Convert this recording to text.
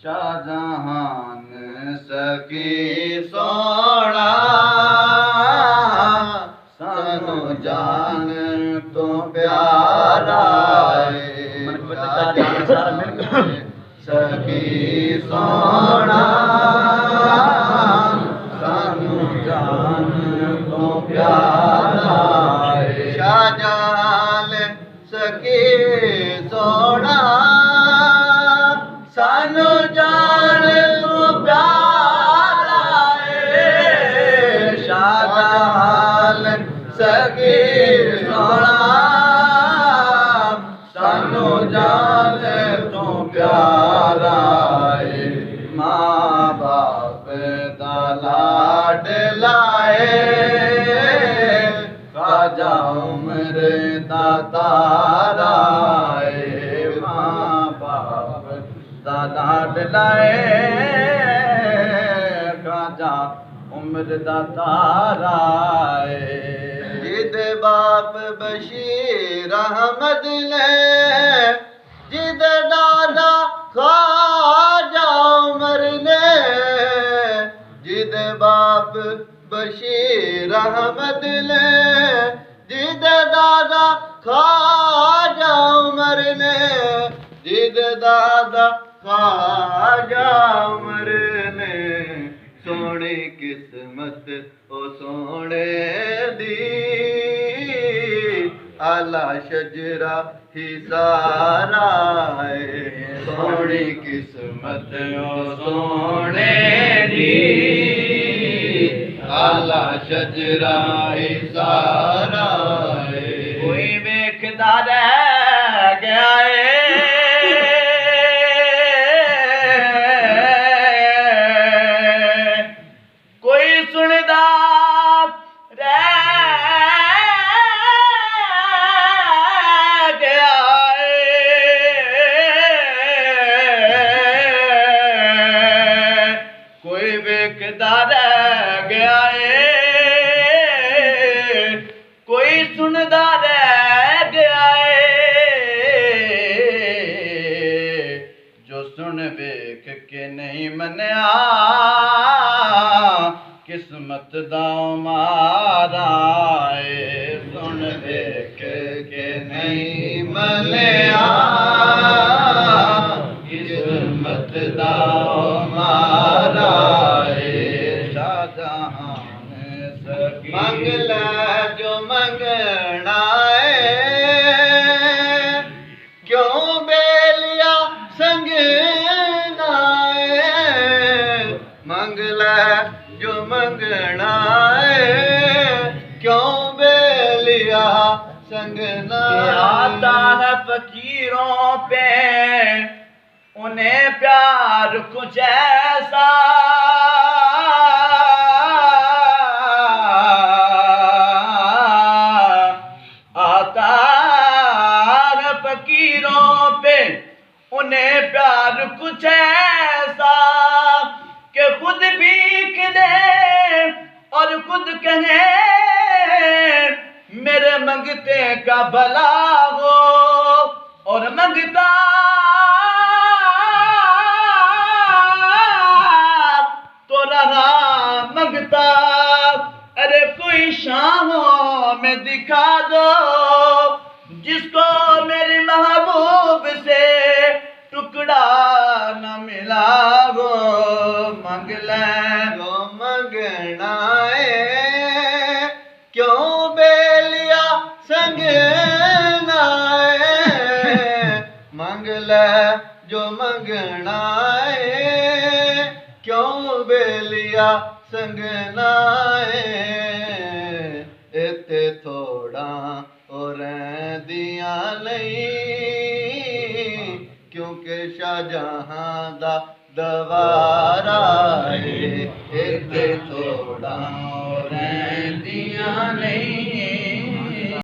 शाहजहान सखी सोना सानू जान तो प्यारा सखी सोना सानू जान तो प्यारा शाहजहान सखी सोना सानू जान तो प्यारा शाहजहान सखी सोना सानू जान तो प्यारा माँ बाप दा लाडला ख्वाजा उमर दा तारा माँ बाप दा लाडला ख्वाजा उमर दा तारा जिद बाप बशीर अहमद ने जिद दादा ख्वाजा उमर ने जिद बाप बशीर अहमद ने जिद दादा ख्वाजा उमर ने जिद दादा ख्वाजा उमर ने सोनी किस्मत ओ सोने दी आला शजरा ही सारा सोनी किस्मत ओ सोने दी आला शजरा ही सारा कोई वेखदा रह गया कोई सुनदा रह गया कोई वेखदा रह गया कोई सुनदा रह गया जो सुन वेख के नहीं मन्या किस्मत दा मारा सुन वेख के नहीं मन्या किस्मत दा मारा शाहजहान सखी मंगला जो मंगना क्यों बेलिया संगना मंगला जो मंगना क्यों बेलिया संगना आता है फकीरों पे उन्हें प्यार कुछ ऐसा आता है फकीरों पे उन्हें प्यार कुछ ऐसा कि खुद भीख दे और खुद कहे मेरे मंगते का भला हो और मंगता तो रहा मंगता अरे कोई शामों में दिखा दो जिसको मेरी महबूब से टुकड़ा न मिला वो मंग ले वो मंगना क्यों बेलिया संगना मंग ले जो मंगना क्यों बेलिया संगना इत्ते थोड़ा और दिया नहीं क्योंकि शाहजहां दा दवारा इत्ते थोड़ा और